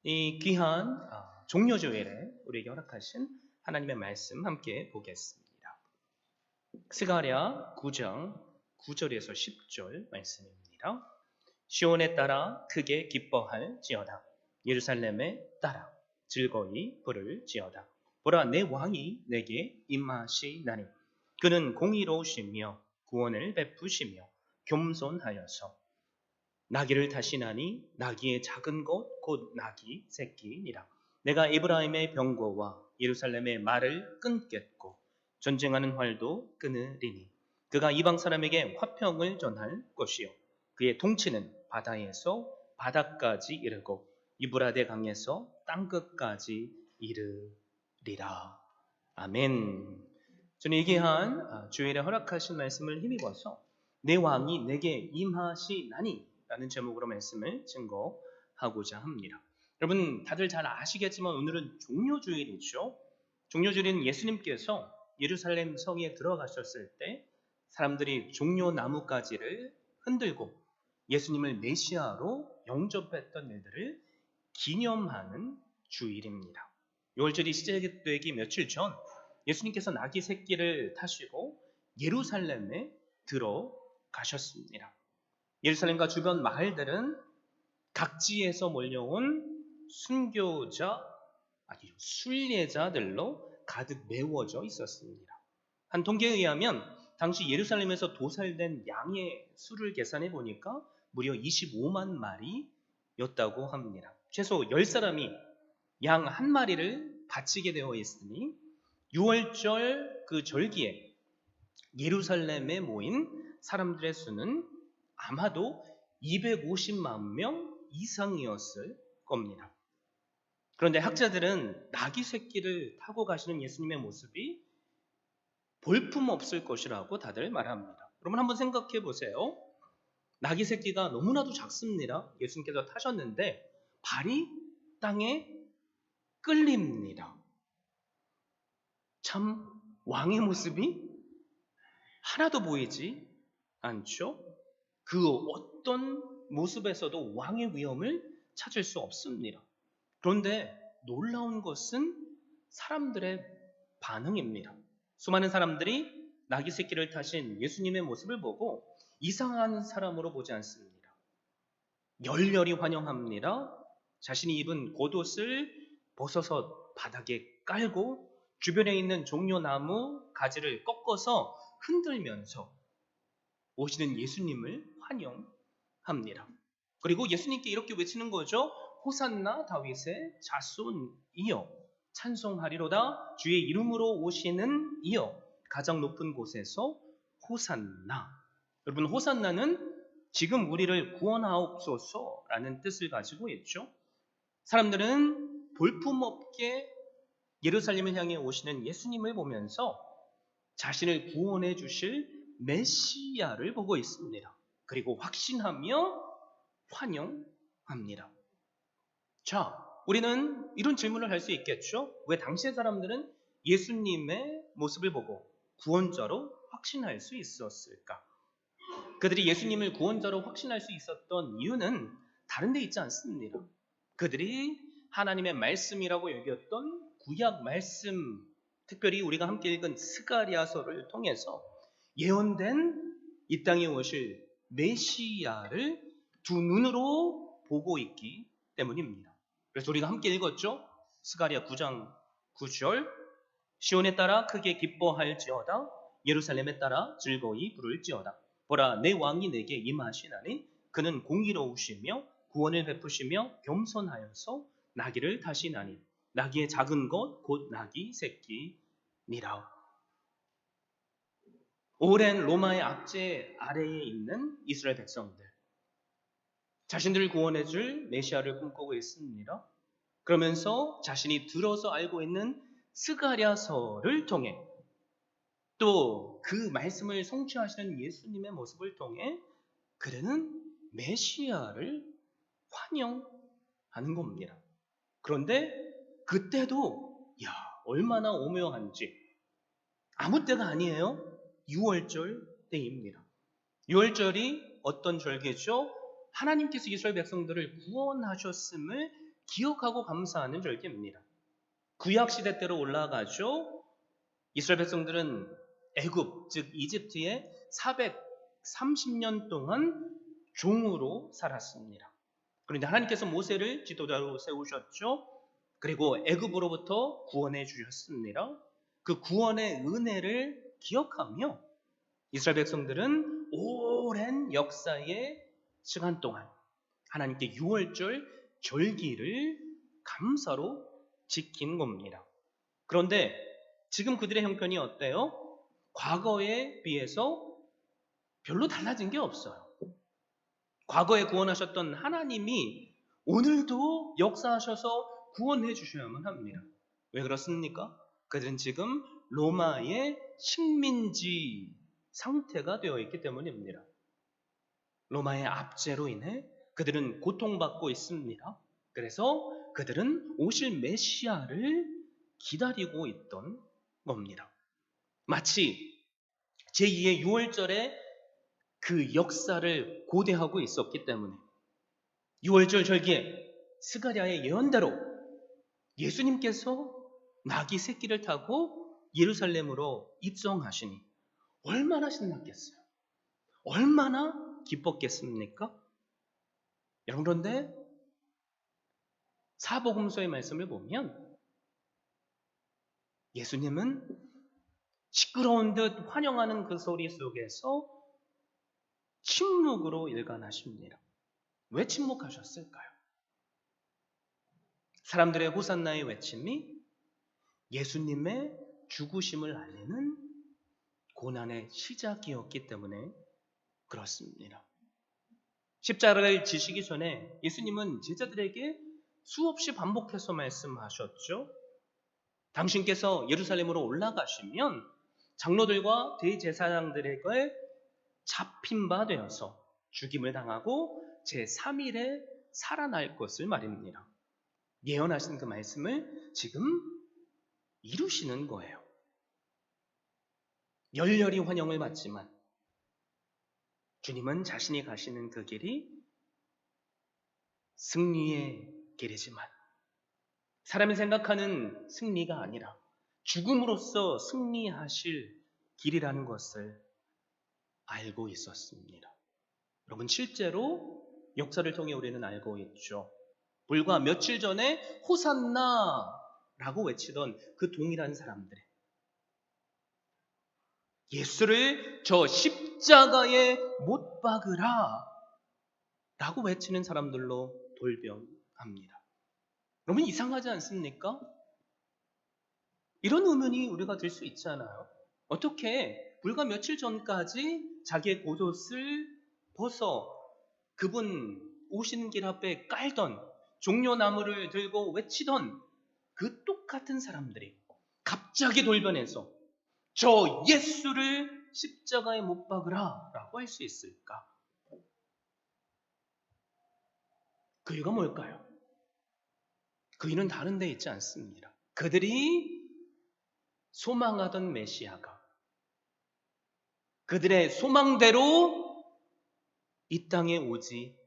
이 귀한 종려주일에 우리에게 허락하신 하나님의 말씀 함께 보겠습니다. 스가랴 9장 9절에서 10절 말씀입니다. 시온에 따라 크게 기뻐할지어다. 예루살렘에 따라 즐거이 부를지어다. 보라, 내 왕이 내게 임하시나니 그는 공의로우시며 구원을 베푸시며 겸손하여서 나귀를 타시나니 나귀의 작은 것 곧 나귀 새끼니라. 내가 에브라임의 병거와 예루살렘의 말을 끊겠고 전쟁하는 활도 끊으리니 그가 이방 사람에게 화평을 전할 것이요 그의 통치는 바다에서 바다까지 이르고 유브라데 강에서 땅끝까지 이르리라. 아멘. 저는 이 귀한 주일에 허락하신 말씀을 힘입어서 내 왕이 내게 임하시나니 라는 제목으로 말씀을 증거하고자 합니다. 여러분 다들 잘 아시겠지만 오늘은 종려주일이죠. 종려주일은 예수님께서 예루살렘 성에 들어가셨을 때 사람들이 종려나무가지를 흔들고 예수님을 메시아로 영접했던 일들을 기념하는 주일입니다. 6월절이 시작되기 며칠 전 예수님께서 나귀 새끼를 타시고 예루살렘에 들어가셨습니다. 예루살렘과 주변 마을들은 각지에서 몰려온 순례자들로 가득 메워져 있었습니다. 한 통계에 의하면 당시 예루살렘에서 도살된 양의 수를 계산해 보니까 무려 25만 마리였다고 합니다. 최소 10사람이 양 한 마리를 바치게 되어 있으니 6월절 그 절기에 예루살렘에 모인 사람들의 수는 아마도 250만 명 이상이었을 겁니다. 그런데 학자들은 나귀 새끼를 타고 가시는 예수님의 모습이 볼품없을 것이라고 다들 말합니다. 여러분 한번 생각해 보세요. 나귀 새끼가 너무나도 작습니다. 예수님께서 타셨는데 발이 땅에 끌립니다. 참 왕의 모습이 하나도 보이지 않죠? 그 어떤 모습에서도 왕의 위엄을 찾을 수 없습니다. 그런데 놀라운 것은 사람들의 반응입니다. 수많은 사람들이 나귀 새끼를 타신 예수님의 모습을 보고 이상한 사람으로 보지 않습니다. 열렬히 환영합니다. 자신이 입은 겉옷을 벗어서 바닥에 깔고 주변에 있는 종려나무 가지를 꺾어서 흔들면서 오시는 예수님을 환영합니다. 그리고 예수님께 이렇게 외치는 거죠. 호산나 다윗의 자손이여 찬송하리로다. 주의 이름으로 오시는 이여 가장 높은 곳에서 호산나. 여러분 호산나는 지금 우리를 구원하옵소서라는 뜻을 가지고 있죠. 사람들은 볼품없게 예루살렘을 향해 오시는 예수님을 보면서 자신을 구원해 주실 메시아를 보고 있습니다. 그리고 확신하며 환영합니다. 자, 우리는 이런 질문을 할 수 있겠죠? 왜 당시의 사람들은 예수님의 모습을 보고 구원자로 확신할 수 있었을까? 그들이 예수님을 구원자로 확신할 수 있었던 이유는 다른 데 있지 않습니다. 그들이 하나님의 말씀이라고 여겼던 구약 말씀, 특별히 우리가 함께 읽은 스가랴서를 통해서 예언된 이 땅에 오실 메시아를 두 눈으로 보고 있기 때문입니다. 그래서 우리가 함께 읽었죠? 스가랴 9장 9절 시온에 따라 크게 기뻐할지어다 예루살렘에 따라 즐거이 부를지어다 보라 내 왕이 내게 임하시나니 그는 공의로우시며 구원을 베푸시며 겸손하여서 나귀를 타시나니 나귀의 작은 것 곧 나귀 새끼니라. 오랜 로마의 압제 아래에 있는 이스라엘 백성들, 자신들을 구원해 줄 메시아를 꿈꾸고 있습니다. 그러면서 자신이 들어서 알고 있는 스가랴서를 통해 또 그 말씀을 성취하시는 예수님의 모습을 통해 그들은 메시아를 환영하는 겁니다. 그런데 그때도 얼마나 오묘한지 아무 때가 아니에요. 6월절 때입니다. 6월절이 어떤 절기죠? 하나님께서 이스라엘 백성들을 구원하셨음을 기억하고 감사하는 절기입니다. 구약시대 때로 올라가죠. 이스라엘 백성들은 애굽, 즉 이집트에 430년 동안 종으로 살았습니다. 그런데 하나님께서 모세를 지도자로 세우셨죠. 그리고 애굽으로부터 구원해 주셨습니다. 그 구원의 은혜를 기억하며 이스라엘 백성들은 오랜 역사의 시간 동안 하나님께 유월절 절기를 감사로 지킨 겁니다. 그런데 지금 그들의 형편이 어때요? 과거에 비해서 별로 달라진 게 없어요. 과거에 구원하셨던 하나님이 오늘도 역사하셔서 구원해 주셔야만 합니다. 왜 그렇습니까? 그들은 지금 로마의 식민지 상태가 되어 있기 때문입니다. 로마의 압제로 인해 그들은 고통받고 있습니다. 그래서 그들은 오실 메시아를 기다리고 있던 겁니다. 마치 제2의 유월절에 그 역사를 고대하고 있었기 때문에 유월절 절기에 스가랴의 예언대로 예수님께서 나귀 새끼를 타고 예루살렘으로 입성하시니 얼마나 신났겠어요? 얼마나 기뻤겠습니까? 여러분, 그런데 사복음서의 말씀을 보면 예수님은 시끄러운 듯 환영하는 그 소리 속에서 침묵으로 일관하십니다. 왜 침묵하셨을까요? 사람들의 호산나의 외침이 예수님의 죽으심을 알리는 고난의 시작이었기 때문에 그렇습니다. 십자가를 지시기 전에 예수님은 제자들에게 수없이 반복해서 말씀하셨죠. 당신께서 예루살렘으로 올라가시면 장로들과 대제사장들에게 잡힌 바 되어서 죽임을 당하고 제3일에 살아날 것을 말입니다. 예언하신 그 말씀을 지금 이루시는 거예요. 열렬히 환영을 받지만 주님은 자신이 가시는 그 길이 승리의 길이지만 사람이 생각하는 승리가 아니라 죽음으로써 승리하실 길이라는 것을 알고 있었습니다. 여러분, 실제로 역사를 통해 우리는 알고 있죠. 불과 며칠 전에 호산나라고 외치던 그 동일한 사람들이 예수를 저 십자가에 못 박으라 라고 외치는 사람들로 돌변합니다. 여러분, 이상하지 않습니까? 이런 의문이 우리가 들 수 있잖아요. 어떻게 불과 며칠 전까지 자기의 겉옷을 벗어 그분 오시는 길 앞에 깔던 종려나무를 들고 외치던 그 똑같은 사람들이 갑자기 돌변해서 저 예수를 십자가에 못 박으라 라고 할 수 있을까? 그 이유가 뭘까요? 그 이유는 다른 데 있지 않습니다. 그들이 소망하던 메시아가 그들의 소망대로 이 땅에 오지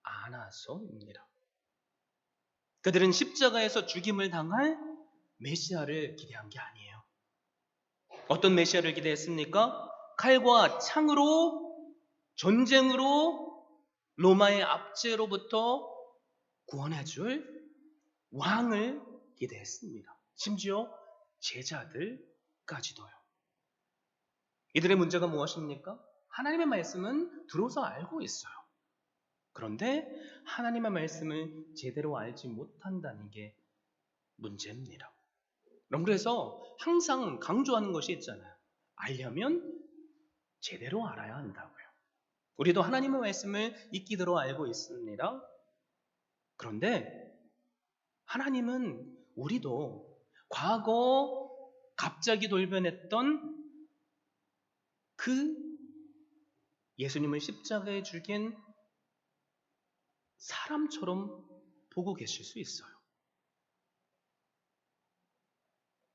않아서입니다. 그들은 십자가에서 죽임을 당할 메시아를 기대한 게 아니에요. 어떤 메시아를 기대했습니까? 칼과 창으로, 전쟁으로 로마의 압제로부터 구원해줄 왕을 기대했습니다. 심지어 제자들까지도요. 이들의 문제가 무엇입니까? 하나님의 말씀은 들어서 알고 있어요. 그런데 하나님의 말씀을 제대로 알지 못한다는 게 문제입니다. 그래서 항상 강조하는 것이 있잖아요. 알려면 제대로 알아야 한다고요. 우리도 하나님의 말씀을 익히도록 알고 있습니다. 그런데 하나님은 우리도 과거 갑자기 돌변했던 그 예수님을 십자가에 죽인 사람처럼 보고 계실 수 있어요.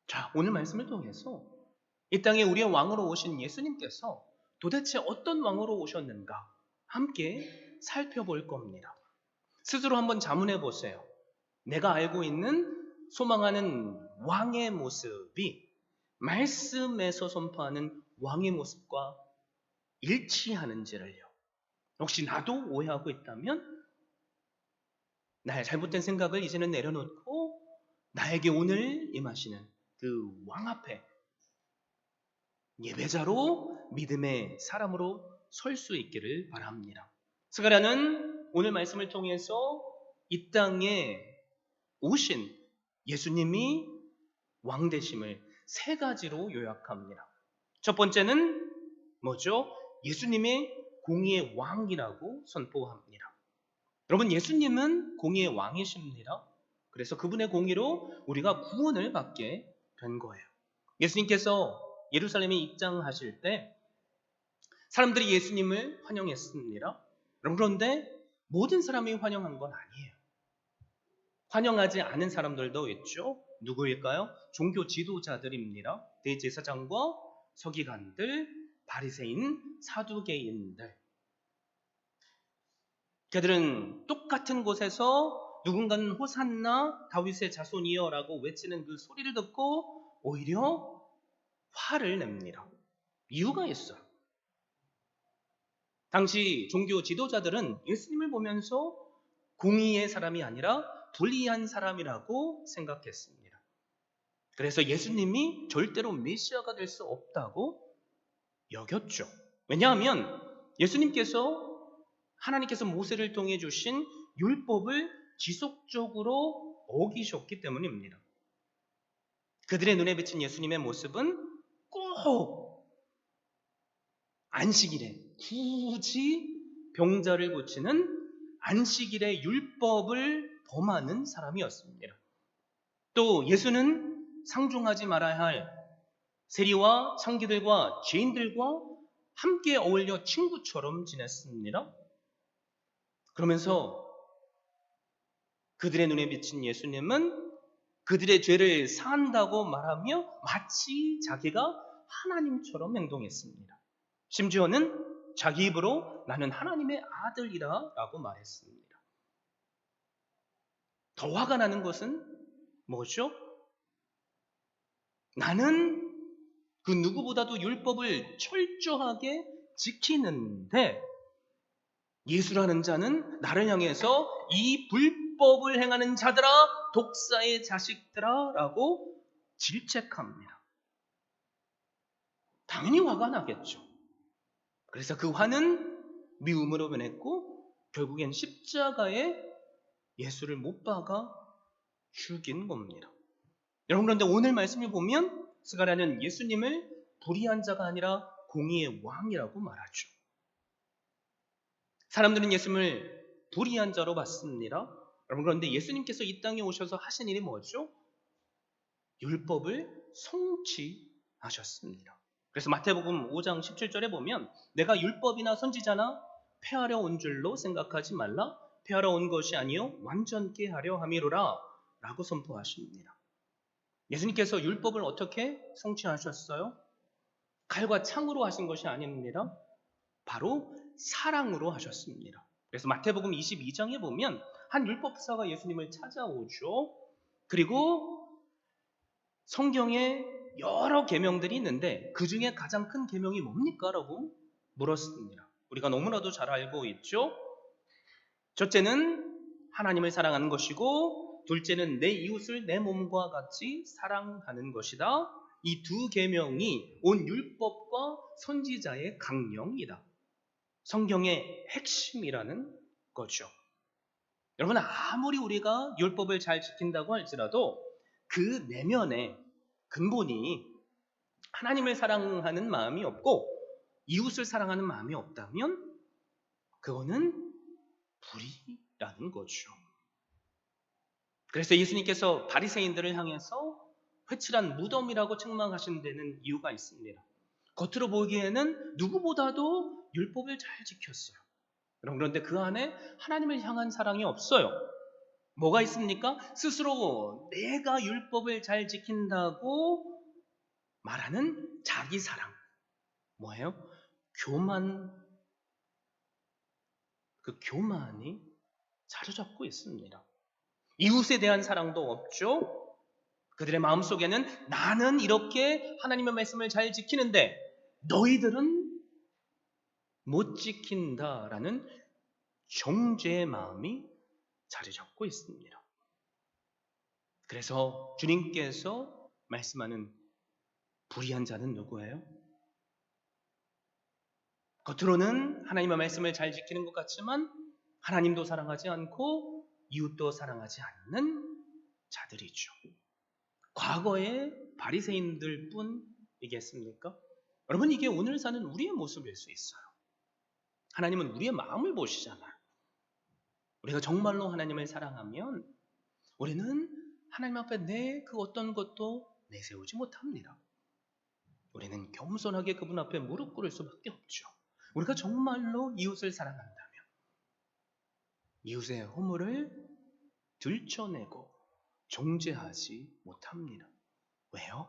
자, 오늘 말씀을 통해서 이 땅에 우리의 왕으로 오신 예수님께서 도대체 어떤 왕으로 오셨는가 함께 살펴볼 겁니다. 스스로 한번 자문해 보세요. 내가 알고 있는 소망하는 왕의 모습이 말씀에서 선포하는 왕의 모습과 일치하는지를요. 혹시 나도 오해하고 있다면 나의 잘못된 생각을 이제는 내려놓고 나에게 오늘 임하시는 그 왕 앞에 예배자로 믿음의 사람으로 설 수 있기를 바랍니다. 스가랴는 오늘 말씀을 통해서 이 땅에 오신 예수님이 왕 되심을 세 가지로 요약합니다. 첫 번째는 뭐죠? 예수님의 공의의 왕이라고 선포합니다. 여러분, 예수님은 공의의 왕이십니다. 그래서 그분의 공의로 우리가 구원을 받게 된 거예요. 예수님께서 예루살렘에 입장하실 때 사람들이 예수님을 환영했습니다. 그런데 모든 사람이 환영한 건 아니에요. 환영하지 않은 사람들도 있죠. 누구일까요? 종교 지도자들입니다. 대제사장과 서기관들, 바리새인, 사두개인들. 그들은 똑같은 곳에서 누군가는 호산나 다윗의 자손이여 라고 외치는 그 소리를 듣고 오히려 화를 냅니다. 이유가 있어요. 당시 종교 지도자들은 예수님을 보면서 공의의 사람이 아니라 불의한 사람이라고 생각했습니다. 그래서 예수님이 절대로 메시아가 될 수 없다고 여겼죠. 왜냐하면 예수님께서 하나님께서 모세를 통해 주신 율법을 지속적으로 어기셨기 때문입니다. 그들의 눈에 비친 예수님의 모습은 꼭 안식일에 굳이 병자를 고치는 안식일의 율법을 범하는 사람이었습니다. 또 예수는 상종하지 말아야 할 세리와 창기들과 죄인들과 함께 어울려 친구처럼 지냈습니다. 그러면서 그들의 눈에 비친 예수님은 그들의 죄를 사한다고 말하며 마치 자기가 하나님처럼 행동했습니다. 심지어는 자기 입으로 나는 하나님의 아들이라 라고 말했습니다. 더 화가 나는 것은 뭐죠? 나는 그 누구보다도 율법을 철저하게 지키는데 예수라는 자는 나를 향해서 이 불법을 행하는 자들아, 독사의 자식들아 라고 질책합니다. 당연히 화가 나겠죠. 그래서 그 화는 미움으로 변했고 결국엔 십자가에 예수를 못 박아 죽인 겁니다. 여러분, 그런데 오늘 말씀을 보면 스가랴는 예수님을 불의한 자가 아니라 공의의 왕이라고 말하죠. 사람들은 예수님을 불의한 자로 봤습니다. 여러분, 그런데 예수님께서 이 땅에 오셔서 하신 일이 뭐죠? 율법을 성취하셨습니다. 그래서 마태복음 5장 17절에 보면 내가 율법이나 선지자나 폐하려 온 줄로 생각하지 말라. 폐하러 온 것이 아니요 완전케 하려 함이로라 라고 선포하십니다. 예수님께서 율법을 어떻게 성취하셨어요? 칼과 창으로 하신 것이 아닙니다. 바로 사랑으로 하셨습니다. 그래서 마태복음 22장에 보면 한 율법사가 예수님을 찾아오죠. 그리고 성경에 여러 계명들이 있는데 그 중에 가장 큰 계명이 뭡니까? 라고 물었습니다. 우리가 너무나도 잘 알고 있죠. 첫째는 하나님을 사랑하는 것이고 둘째는 내 이웃을 내 몸과 같이 사랑하는 것이다. 이 두 계명이 온 율법과 선지자의 강령이다. 성경의 핵심이라는 거죠. 여러분, 아무리 우리가 율법을 잘 지킨다고 할지라도 그 내면에 근본이 하나님을 사랑하는 마음이 없고 이웃을 사랑하는 마음이 없다면 그거는 불의라는 거죠. 그래서 예수님께서 바리새인들을 향해서 회칠한 무덤이라고 책망하신 데는 이유가 있습니다. 겉으로 보기에는 누구보다도 율법을 잘 지켰어요. 그런데 그 안에 하나님을 향한 사랑이 없어요. 뭐가 있습니까? 스스로 내가 율법을 잘 지킨다고 말하는 자기 사랑. 뭐예요? 교만. 그 교만이 자리 잡고 있습니다. 이웃에 대한 사랑도 없죠. 그들의 마음속에는 나는 이렇게 하나님의 말씀을 잘 지키는데 너희들은 못 지킨다라는 정죄의 마음이 자리 잡고 있습니다. 그래서 주님께서 말씀하는 불의한 자는 누구예요? 겉으로는 하나님의 말씀을 잘 지키는 것 같지만 하나님도 사랑하지 않고 이웃도 사랑하지 않는 자들이죠. 과거의 바리새인들 뿐이겠습니까? 여러분, 이게 오늘 사는 우리의 모습일 수 있어요. 하나님은 우리의 마음을 보시잖아요. 우리가 정말로 하나님을 사랑하면 우리는 하나님 앞에 내 그 어떤 것도 내세우지 못합니다. 우리는 겸손하게 그분 앞에 무릎 꿇을 수밖에 없죠. 우리가 정말로 이웃을 사랑한다면 이웃의 허물을 들춰내고 정죄하지 못합니다. 왜요?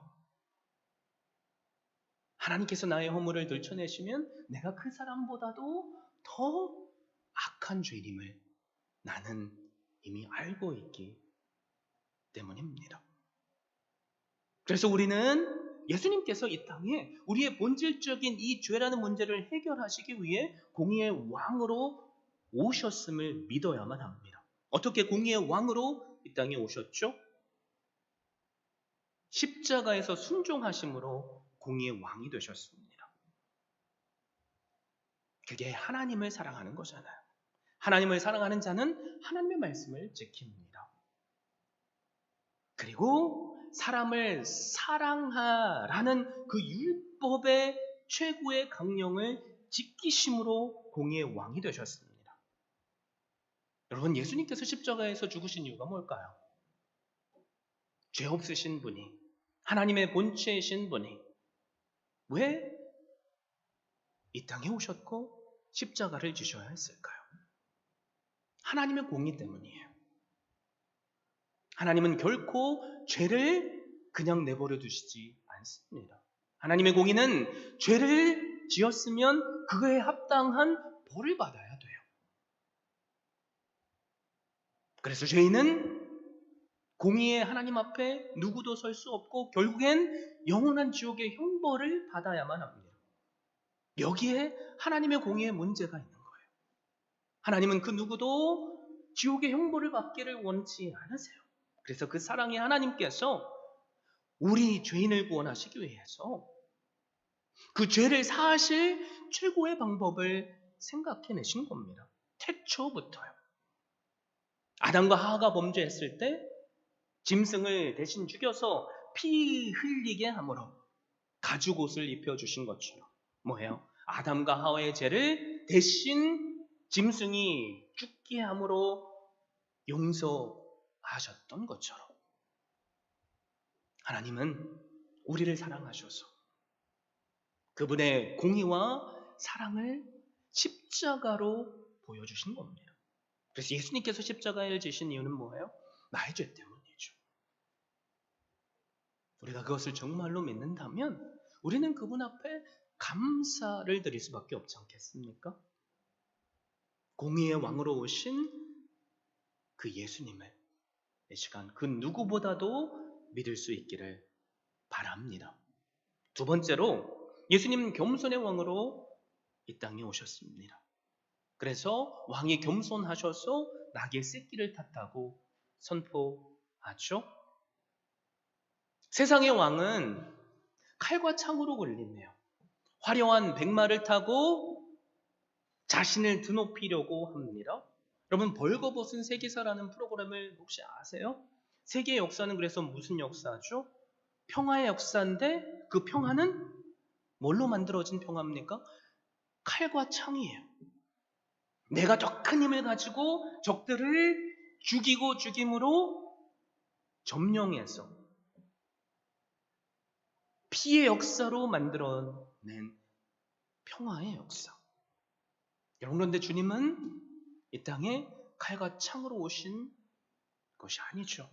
하나님께서 나의 허물을 들춰내시면 내가 그 사람보다도 더 악한 죄인임을 나는 이미 알고 있기 때문입니다. 그래서 우리는 예수님께서 이 땅에 우리의 본질적인 이 죄라는 문제를 해결하시기 위해 공의의 왕으로 오셨음을 믿어야만 합니다. 어떻게 공의의 왕으로 이 땅에 오셨죠? 십자가에서 순종하심으로 공의의 왕이 되셨습니다. 그게 하나님을 사랑하는 거잖아요. 하나님을 사랑하는 자는 하나님의 말씀을 지킵니다. 그리고 사람을 사랑하라는 그 율법의 최고의 강령을 지키심으로 공의의 왕이 되셨습니다. 여러분, 예수님께서 십자가에서 죽으신 이유가 뭘까요? 죄 없으신 분이, 하나님의 본체이신 분이 왜 이 땅에 오셨고 십자가를 지셔야 했을까요? 하나님의 공의 때문이에요. 하나님은 결코 죄를 그냥 내버려 두시지 않습니다. 하나님의 공의는 죄를 지었으면 그거에 합당한 벌을 받아야 돼요. 그래서 죄인은 공의의 하나님 앞에 누구도 설 수 없고 결국엔 영원한 지옥의 형벌을 받아야만 합니다. 여기에 하나님의 공의의 문제가 있는 거예요. 하나님은 그 누구도 지옥의 형벌을 받기를 원치 않으세요. 그래서 그 사랑의 하나님께서 우리 죄인을 구원하시기 위해서 그 죄를 사하실 최고의 방법을 생각해내신 겁니다. 태초부터요. 아담과 하와가 범죄했을 때 짐승을 대신 죽여서 피 흘리게 함으로 가죽옷을 입혀주신 것처럼 뭐예요? 아담과 하와의 죄를 대신 짐승이 죽게 함으로 용서하셨던 것처럼 하나님은 우리를 사랑하셔서 그분의 공의와 사랑을 십자가로 보여주신 겁니다. 그래서 예수님께서 십자가를 지신 이유는 뭐예요? 나의 죄 때문이죠. 우리가 그것을 정말로 믿는다면 우리는 그분 앞에 감사를 드릴 수밖에 없지 않겠습니까? 공의의 왕으로 오신 그 예수님을 이 시간 그 누구보다도 믿을 수 있기를 바랍니다. 두 번째로 예수님은 겸손의 왕으로 이 땅에 오셨습니다. 그래서 왕이 겸손하셔서 낙의 새끼를 탔다고 선포하죠. 세상의 왕은 칼과 창으로 걸리네요. 화려한 백마를 타고 자신을 드높이려고 합니다. 여러분, 벌거벗은 세계사라는 프로그램을 혹시 아세요? 세계의 역사는 그래서 무슨 역사죠? 평화의 역사인데 그 평화는 뭘로 만들어진 평화입니까? 칼과 창이에요. 내가 더 큰 힘을 가지고 적들을 죽이고 죽임으로 점령해서 피의 역사로 만들어낸 평화의 역사. 여러분, 그런데 주님은 이 땅에 칼과 창으로 오신 것이 아니죠.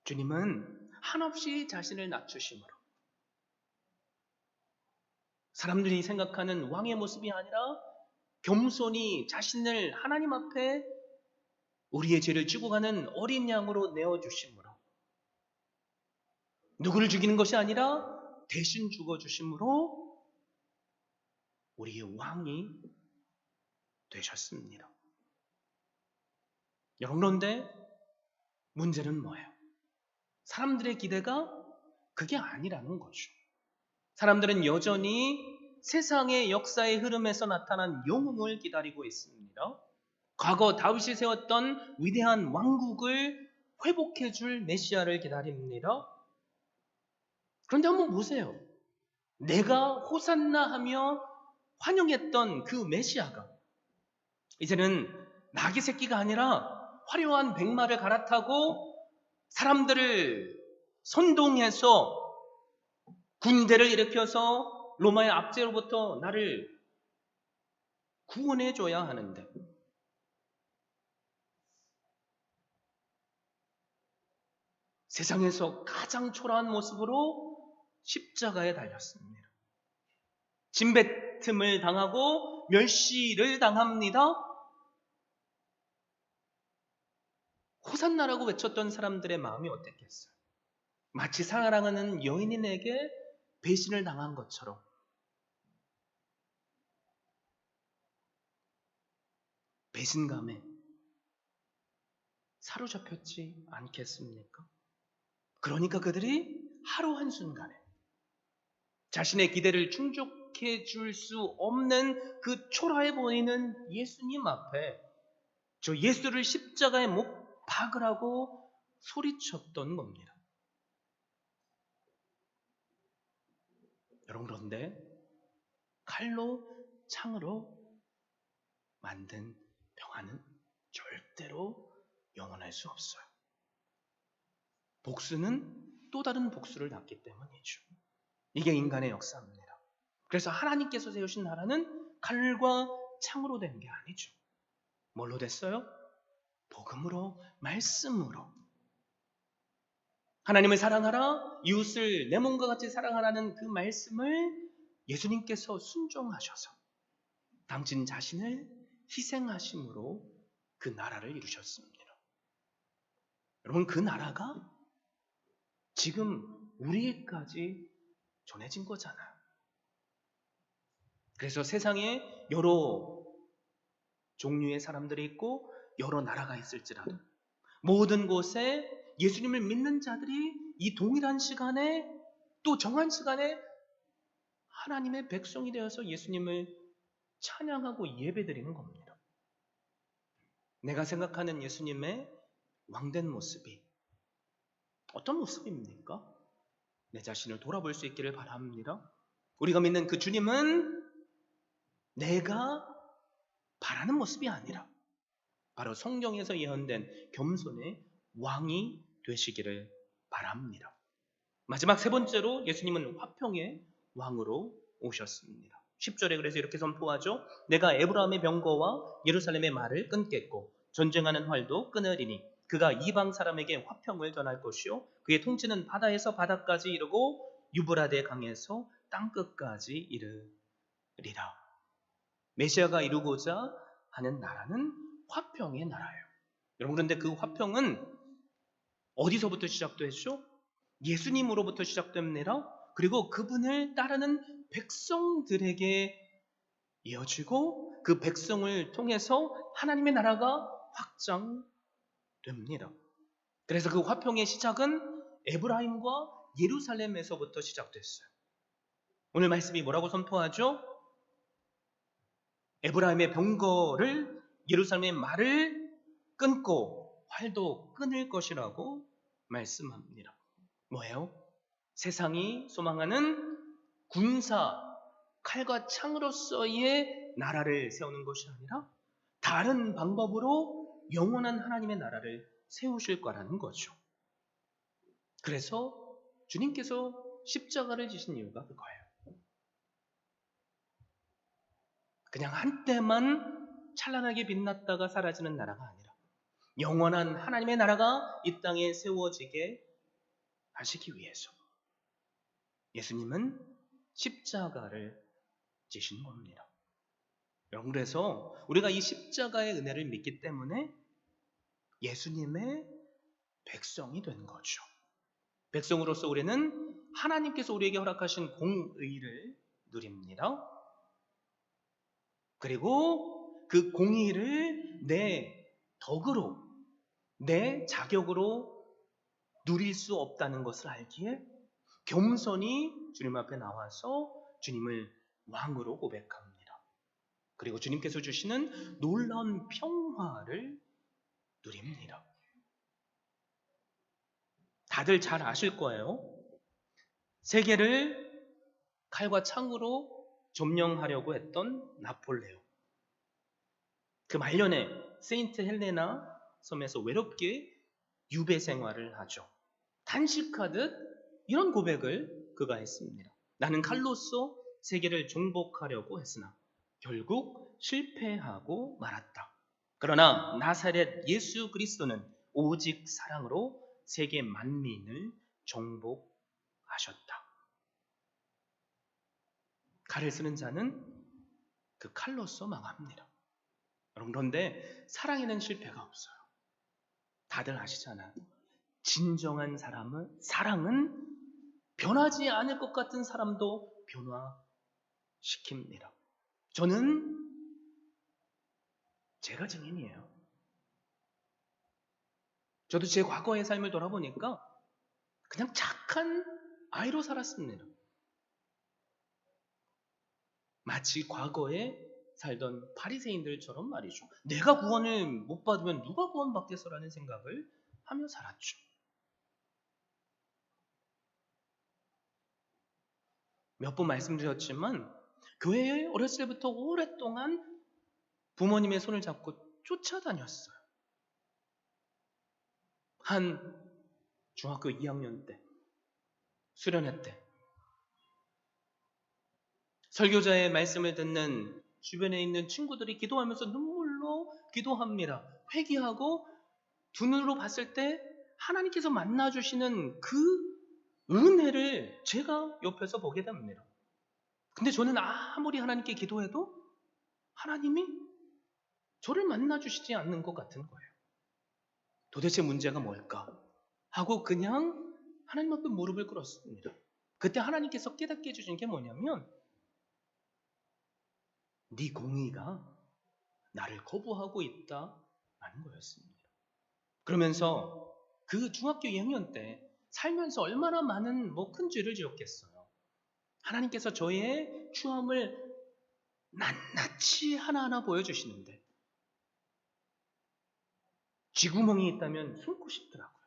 주님은 한없이 자신을 낮추심으로 사람들이 생각하는 왕의 모습이 아니라 겸손히 자신을 하나님 앞에 우리의 죄를 지고 가는 어린 양으로 내어주심으로, 누구를 죽이는 것이 아니라 대신 죽어주심으로 우리의 왕이 되셨습니다. 여러분, 그런데 문제는 뭐예요? 사람들의 기대가 그게 아니라는 거죠. 사람들은 여전히 세상의 역사의 흐름에서 나타난 영웅을 기다리고 있습니다. 과거 다윗이 세웠던 위대한 왕국을 회복해 줄 메시아를 기다립니다. 그런데 한번 보세요. 내가 호산나 하며 환영했던 그 메시아가 이제는 나귀 새끼가 아니라 화려한 백마를 갈아타고 사람들을 선동해서 군대를 일으켜서 로마의 압제로부터 나를 구원해 줘야 하는데, 세상에서 가장 초라한 모습으로 십자가에 달렸습니다. 침뱉음을 당하고 멸시를 당합니다. 호산나라고 외쳤던 사람들의 마음이 어땠겠어요? 마치 사랑하는 여인에게 배신을 당한 것처럼 배신감에 사로잡혔지 않겠습니까? 그러니까 그들이 하루 한순간에 자신의 기대를 충족해 줄 수 없는 그 초라해 보이는 예수님 앞에 저 예수를 십자가에 못 박으라고 소리쳤던 겁니다. 여러분, 그런데 칼로 창으로 만든 평화는 절대로 영원할 수 없어요. 복수는 또 다른 복수를 낳기 때문이죠. 이게 인간의 역사입니다. 그래서 하나님께서 세우신 나라는 칼과 창으로 된 게 아니죠. 뭘로 됐어요? 복음으로, 말씀으로. 하나님을 사랑하라, 이웃을 내 몸과 같이 사랑하라는 그 말씀을 예수님께서 순종하셔서 당신 자신을 희생하심으로 그 나라를 이루셨습니다. 여러분, 그 나라가 지금 우리에까지 전해진 거잖아요. 그래서 세상에 여러 종류의 사람들이 있고 여러 나라가 있을지라도 모든 곳에 예수님을 믿는 자들이 이 동일한 시간에 또 정한 시간에 하나님의 백성이 되어서 예수님을 찬양하고 예배드리는 겁니다. 내가 생각하는 예수님의 왕된 모습이 어떤 모습입니까? 내 자신을 돌아볼 수 있기를 바랍니다. 우리가 믿는 그 주님은 내가 바라는 모습이 아니라 바로 성경에서 예언된 겸손의 왕이 되시기를 바랍니다. 마지막 세 번째로 예수님은 화평의 왕으로 오셨습니다. 10절에 그래서 이렇게 선포하죠. 내가 에브라임의 병거와 예루살렘의 말을 끊겠고 전쟁하는 활도 끊으리니 그가 이방 사람에게 화평을 전할 것이요 그의 통치는 바다에서 바다까지 이르고 유브라데 강에서 땅끝까지 이르리라. 메시아가 이루고자 하는 나라는 화평의 나라예요. 여러분, 그런데 그 화평은 어디서부터 시작되죠? 예수님으로부터 시작됩니다. 그리고 그분을 따르는 백성들에게 이어지고 그 백성을 통해서 하나님의 나라가 확장됩니다. 그래서 그 화평의 시작은 에브라임과 예루살렘에서부터 시작됐어요. 오늘 말씀이 뭐라고 선포하죠? 에브라임의 병거를 예루살렘의 말을 끊고 활도 끊을 것이라고 말씀합니다. 뭐예요? 세상이 소망하는 군사, 칼과 창으로서의 나라를 세우는 것이 아니라 다른 방법으로 영원한 하나님의 나라를 세우실 거라는 거죠. 그래서 주님께서 십자가를 지신 이유가 그거예요. 그냥 한때만 찬란하게 빛났다가 사라지는 나라가 아니라 영원한 하나님의 나라가 이 땅에 세워지게 하시기 위해서 예수님은 십자가를 지신 겁니다. 여러분, 그래서 우리가 이 십자가의 은혜를 믿기 때문에 예수님의 백성이 된 거죠. 백성으로서 우리는 하나님께서 우리에게 허락하신 공의를 누립니다. 그리고 그 공의를 내 덕으로, 내 자격으로 누릴 수 없다는 것을 알기에 겸손히 주님 앞에 나와서 주님을 왕으로 고백합니다. 그리고 주님께서 주시는 놀라운 평화를 누립니다. 다들 잘 아실 거예요. 세계를 칼과 창으로 점령하려고 했던 나폴레옹. 그 말년에 세인트 헬레나 섬에서 외롭게 유배 생활을 하죠. 단식하듯 이런 고백을 그가 했습니다. 나는 칼로서 세계를 정복하려고 했으나 결국 실패하고 말았다. 그러나 나사렛 예수 그리스도는 오직 사랑으로 세계 만민을 정복하셨다. 칼을 쓰는 자는 그 칼로서 망합니다. 여러분, 그런데 사랑에는 실패가 없어요. 다들 아시잖아요. 진정한 사랑은 변하지 않을 것 같은 사람도 변화시킵니다. 저는 제가 증인이에요. 저도 제 과거의 삶을 돌아보니까 그냥 착한 아이로 살았습니다. 마치 과거에 살던 바리새인들처럼 말이죠. 내가 구원을 못 받으면 누가 구원받겠어라는 생각을 하며 살았죠. 몇 번 말씀드렸지만 교회에 어렸을 때부터 오랫동안 부모님의 손을 잡고 쫓아다녔어요. 한 중학교 2학년 때, 수련회 때 설교자의 말씀을 듣는 주변에 있는 친구들이 기도하면서 눈물로 기도합니다. 회개하고 두 눈으로 봤을 때 하나님께서 만나주시는 그 은혜를 제가 옆에서 보게 됩니다. 근데 저는 아무리 하나님께 기도해도 하나님이 저를 만나주시지 않는 것 같은 거예요. 도대체 문제가 뭘까? 하고 그냥 하나님 앞에 무릎을 꿇었습니다. 그때 하나님께서 깨닫게 해주신 게 뭐냐면 네 공의가 나를 거부하고 있다라는 거였습니다. 그러면서 그 중학교 2학년 때 살면서 얼마나 많은 큰 죄를 지었겠어요. 하나님께서 저의 추함을 낱낱이 하나하나 보여주시는데 쥐구멍이 있다면 숨고 싶더라고요.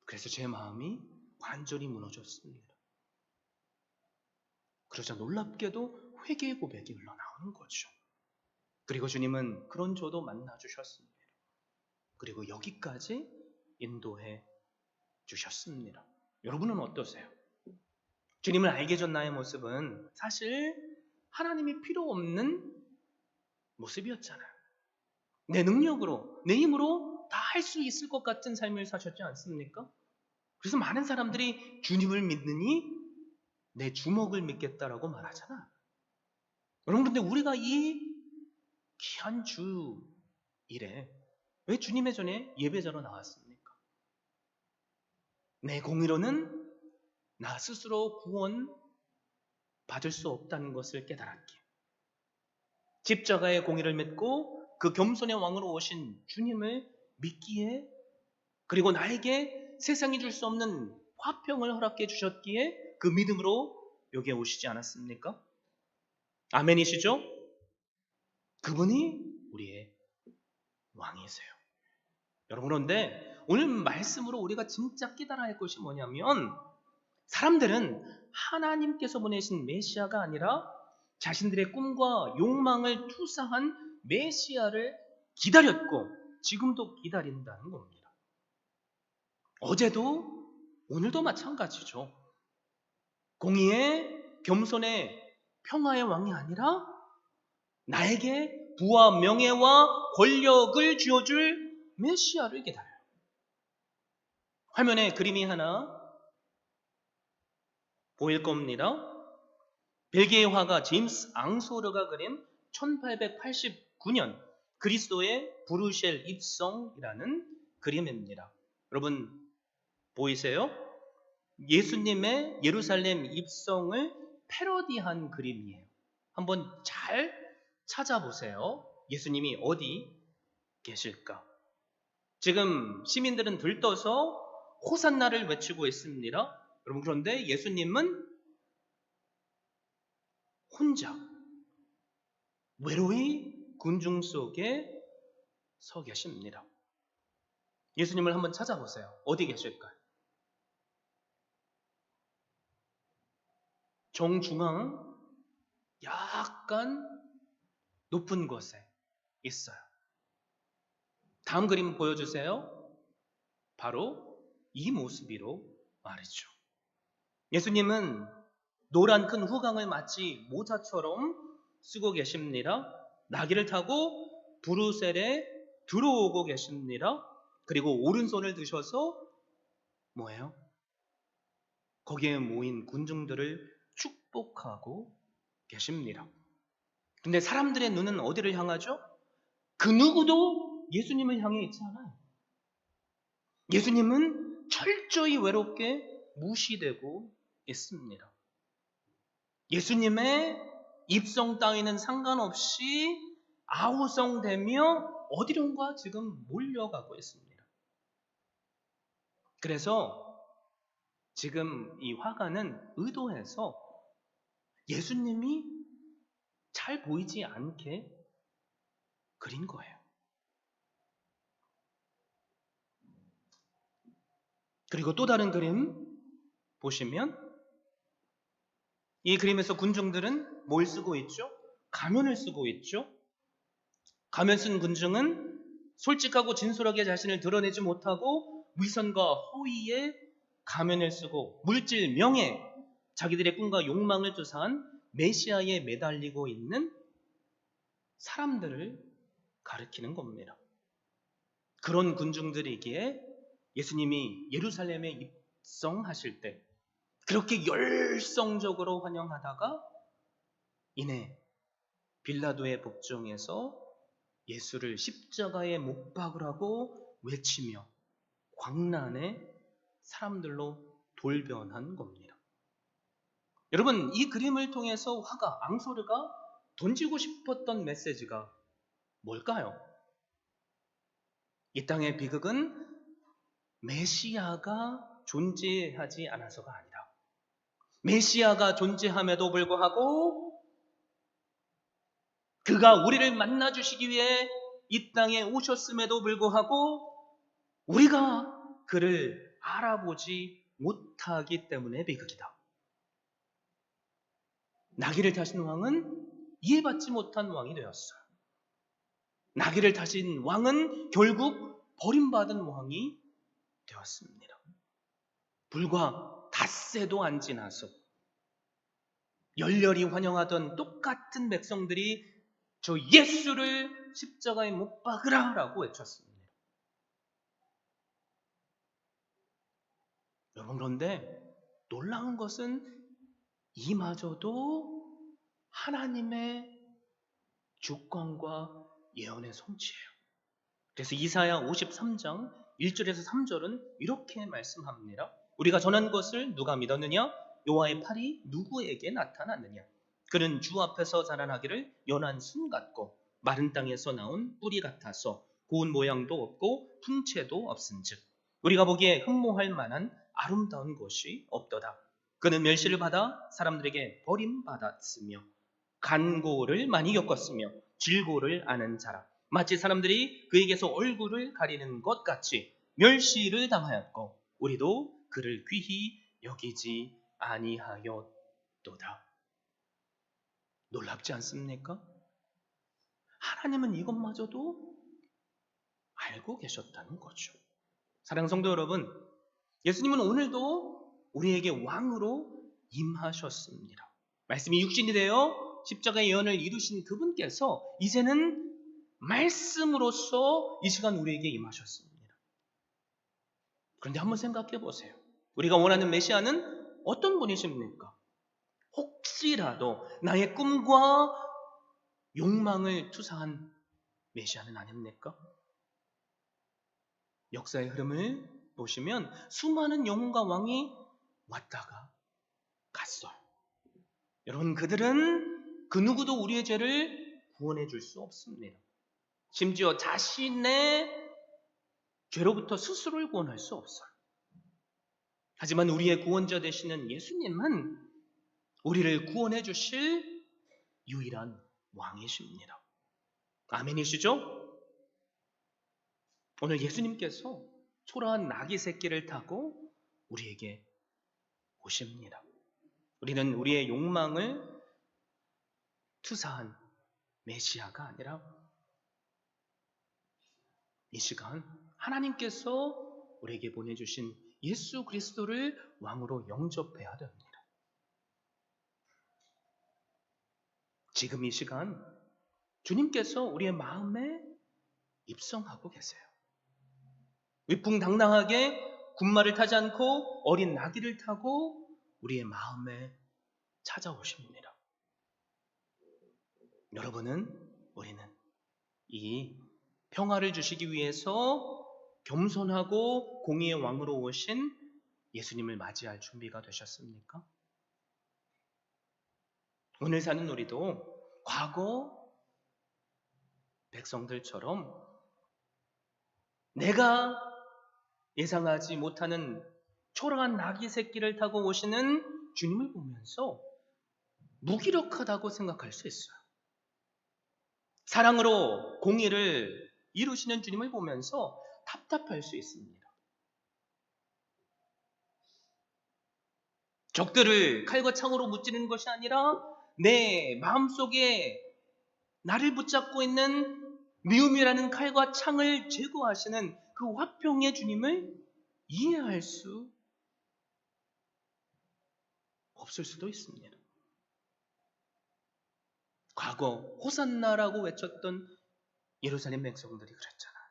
그래서 제 마음이 완전히 무너졌습니다. 그러자 놀랍게도 회개의 고백이 흘러나오는 거죠. 그리고 주님은 그런 저도 만나주셨습니다. 그리고 여기까지 인도해 주셨습니다. 여러분은 어떠세요? 주님을 알게 된 나의 모습은 사실 하나님이 필요 없는 모습이었잖아요. 내 능력으로, 내 힘으로 다 할 수 있을 것 같은 삶을 사셨지 않습니까? 그래서 많은 사람들이 주님을 믿느니 내 주먹을 믿겠다라고 말하잖아. 여러분, 근데 우리가 이 귀한 주일에 왜 주님의 전에 예배자로 나왔습니까? 내 공의로는 나 스스로 구원 받을 수 없다는 것을 깨달았기에 십자가의 공의를 믿고 그 겸손의 왕으로 오신 주님을 믿기에 그리고 나에게 세상이 줄 수 없는 화평을 허락해 주셨기에 그 믿음으로 여기에 오시지 않았습니까? 아멘이시죠? 그분이 우리의 왕이세요. 여러분, 그런데 오늘 말씀으로 우리가 진짜 깨달아야 할 것이 뭐냐면 사람들은 하나님께서 보내신 메시아가 아니라 자신들의 꿈과 욕망을 투사한 메시아를 기다렸고 지금도 기다린다는 겁니다. 어제도 오늘도 마찬가지죠. 공의의 겸손의 평화의 왕이 아니라 나에게 부와 명예와 권력을 쥐어줄 메시아를 기다려요. 화면에 그림이 하나 보일 겁니다. 벨기에 화가 제임스 앙소르가 그린 1889년 그리스도의 부르셀 입성이라는 그림입니다. 여러분 보이세요? 예수님의 예루살렘 입성을 패러디한 그림이에요. 한번 잘 찾아보세요. 예수님이 어디 계실까? 지금 시민들은 들떠서 호산나를 외치고 있습니다. 여러분 그런데 예수님은 혼자 외로이 군중 속에 서 계십니다. 예수님을 한번 찾아보세요. 어디 계실까요? 정중앙 약간 높은 곳에 있어요. 다음 그림 보여주세요. 바로 이 모습이로 말이죠. 예수님은 노란 큰 후광을 마치 모자처럼 쓰고 계십니다. 나귀를 타고 브루셀에 들어오고 계십니다. 그리고 오른손을 드셔서 뭐예요? 거기에 모인 군중들을 축복하고 계십니다. 근데 사람들의 눈은 어디를 향하죠? 그 누구도 예수님을 향해 있지 않아요. 예수님은 철저히 외롭게 무시되고 있습니다. 예수님의 입성 따위는 상관없이 아우성되며 어디론가 지금 몰려가고 있습니다. 그래서 지금 이 화가는 의도해서 예수님이 잘 보이지 않게 그린 거예요. 그리고 또 다른 그림 보시면 이 그림에서 군중들은 뭘 쓰고 있죠? 가면을 쓰고 있죠. 가면 쓴 군중은 솔직하고 진솔하게 자신을 드러내지 못하고 위선과 허위에 가면을 쓰고 물질, 명예, 자기들의 꿈과 욕망을 쫓아한 메시아에 매달리고 있는 사람들을 가리키는 겁니다. 그런 군중들이기에 예수님이 예루살렘에 입성하실 때 그렇게 열성적으로 환영하다가 이내 빌라도의 복종에서 예수를 십자가에 못 박으라고 외치며 광란의 사람들로 돌변한 겁니다. 여러분 이 그림을 통해서 화가 앙소르가 던지고 싶었던 메시지가 뭘까요? 이 땅의 비극은 메시아가 존재하지 않아서가 아니라 메시아가 존재함에도 불구하고 그가 우리를 만나주시기 위해 이 땅에 오셨음에도 불구하고 우리가 그를 알아보지 못하기 때문에 비극이다. 나귀를 타신 왕은 이해받지 못한 왕이 되었어요. 나귀를 타신 왕은 결국 버림받은 왕이 되었습니다. 불과 닷새도 안 지나서 열렬히 환영하던 똑같은 백성들이 저 예수를 십자가에 못 박으라 라고 외쳤습니다. 여러분 그런데 놀라운 것은 이마저도 하나님의 주권과 예언의 성취예요. 그래서 이사야 53장 1절에서 3절은 이렇게 말씀합니다. 우리가 전한 것을 누가 믿었느냐? 여호와의 팔이 누구에게 나타났느냐? 그는 주 앞에서 자라나기를 연한 순 같고 마른 땅에서 나온 뿌리 같아서 고운 모양도 없고 풍채도 없은즉 우리가 보기에 흠모할 만한 아름다운 것이 없도다. 그는 멸시를 받아 사람들에게 버림받았으며 간고를 많이 겪었으며 질고를 아는 자라. 마치 사람들이 그에게서 얼굴을 가리는 것 같이 멸시를 당하였고 우리도 그를 귀히 여기지 아니하였도다. 놀랍지 않습니까? 하나님은 이것마저도 알고 계셨다는 거죠. 사랑하는 성도 여러분, 예수님은 오늘도 우리에게 왕으로 임하셨습니다. 말씀이 육신이 되어 십자가의 예언을 이루신 그분께서 이제는 말씀으로써 이 시간 우리에게 임하셨습니다. 그런데 한번 생각해 보세요. 우리가 원하는 메시아는 어떤 분이십니까? 혹시라도 나의 꿈과 욕망을 투사한 메시아는 아닙니까? 역사의 흐름을 보시면 수많은 영웅과 왕이 왔다가 갔어요. 여러분, 그들은 그 누구도 우리의 죄를 구원해 줄 수 없습니다. 심지어 자신의 죄로부터 스스로를 구원할 수 없어요. 하지만 우리의 구원자 되시는 예수님은 우리를 구원해 주실 유일한 왕이십니다. 아멘이시죠? 오늘 예수님께서 초라한 나귀 새끼를 타고 우리에게 오십니다. 우리는 우리의 욕망을 투사한 메시아가 아니라 이 시간 하나님께서 우리에게 보내주신 예수 그리스도를 왕으로 영접해야 됩니다. 지금 이 시간 주님께서 우리의 마음에 입성하고 계세요. 위풍당당하게 군마를 타지 않고 어린 나귀를 타고 우리의 마음에 찾아오십니다. 여러분은, 우리는 이 평화를 주시기 위해서 겸손하고 공의의 왕으로 오신 예수님을 맞이할 준비가 되셨습니까? 오늘 사는 우리도 과거 백성들처럼 내가 예상하지 못하는 초라한 나귀 새끼를 타고 오시는 주님을 보면서 무기력하다고 생각할 수 있어요. 사랑으로 공의를 이루시는 주님을 보면서 답답할 수 있습니다. 적들을 칼과 창으로 무찌르는 것이 아니라 내 마음속에 나를 붙잡고 있는 미움이라는 칼과 창을 제거하시는 그 화평의 주님을 이해할 수 없을 수도 있습니다. 과거 호산나라고 외쳤던 예루살렘 백성들이 그랬잖아요.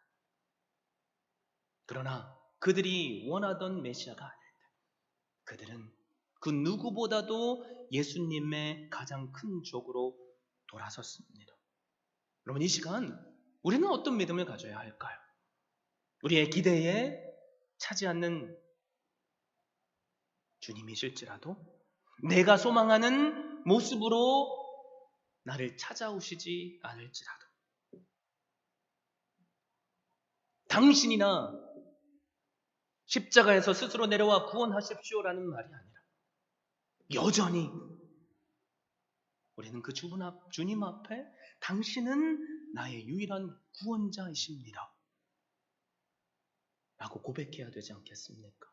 그러나 그들이 원하던 메시아가 아닐 때 그들은 그 누구보다도 예수님의 가장 큰 적으로 돌아섰습니다. 여러분, 이 시간 우리는 어떤 믿음을 가져야 할까요? 우리의 기대에 차지 않는 주님이실지라도 내가 소망하는 모습으로 나를 찾아오시지 않을지라도 당신이나 십자가에서 스스로 내려와 구원하십시오라는 말이 아니라 여전히 우리는 그 주님 앞에 당신은 나의 유일한 구원자이십니다 라고 고백해야 되지 않겠습니까?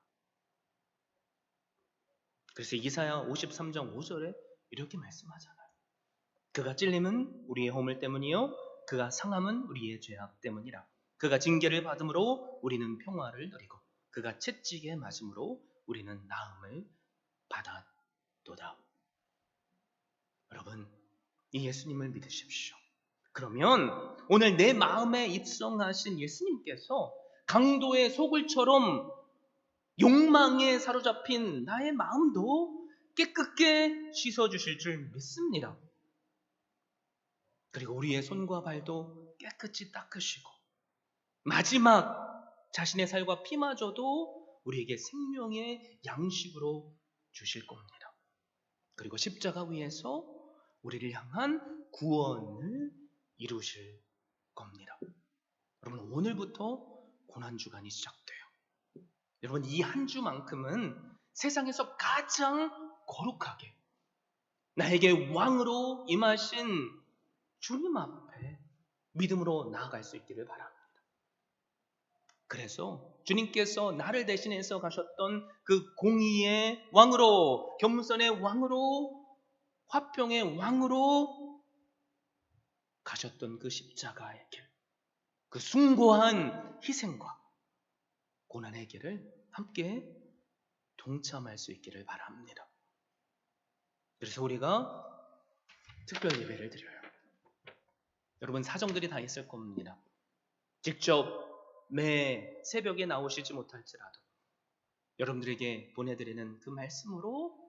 그래서 이사야 53장 5절에 이렇게 말씀하잖아요. 그가 찔림은 우리의 허물 때문이요 그가 상함은 우리의 죄악 때문이라. 그가 징계를 받음으로 우리는 평화를 누리고 그가 채찍에 맞음으로 우리는 나음을 받았도다. 여러분, 이 예수님을 믿으십시오. 그러면 오늘 내 마음에 입성하신 예수님께서 강도의 소굴처럼 욕망에 사로잡힌 나의 마음도 깨끗게 씻어주실 줄 믿습니다. 그리고 우리의 손과 발도 깨끗이 닦으시고 마지막 자신의 살과 피마저도 우리에게 생명의 양식으로 주실 겁니다. 그리고 십자가 위에서 우리를 향한 구원을 이루실 겁니다. 여러분, 오늘부터 고난주간이 시작돼요. 여러분, 이 한 주만큼은 세상에서 가장 거룩하게 나에게 왕으로 임하신 주님 앞에 믿음으로 나아갈 수 있기를 바랍니다. 그래서 주님께서 나를 대신해서 가셨던 그 공의의 왕으로, 겸손의 왕으로, 화평의 왕으로 가셨던 그 십자가의 길, 그 숭고한 희생과 고난의 길을 함께 동참할 수 있기를 바랍니다. 그래서 우리가 특별 예배를 드려요. 여러분, 사정들이 다 있을 겁니다. 직접 매 새벽에 나오시지 못할지라도 여러분들에게 보내드리는 그 말씀으로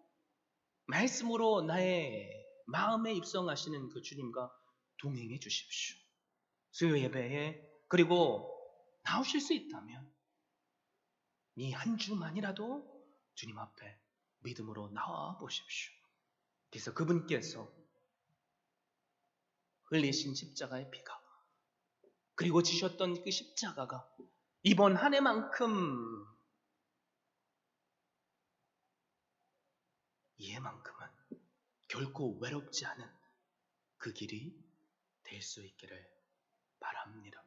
나의 마음에 입성하시는 그 주님과 동행해 주십시오. 수요 예배에 그리고 나오실 수 있다면 이 한 주만이라도 주님 앞에 믿음으로 나와 보십시오. 그래서 그분께서 흘리신 십자가의 피가 그리고 지셨던 그 십자가가 이번 한 해만큼 이 해만큼은 결코 외롭지 않은 그 길이 될 수 있기를 바랍니다.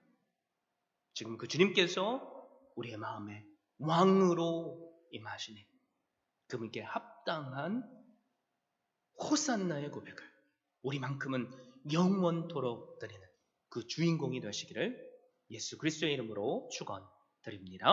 지금 그 주님께서 우리의 마음에 왕으로 임하시니 그분께 합당한 호산나의 고백을 우리만큼은 영원토록 드리는 그 주인공이 되시기를 예수 그리스도의 이름으로 축원드립니다.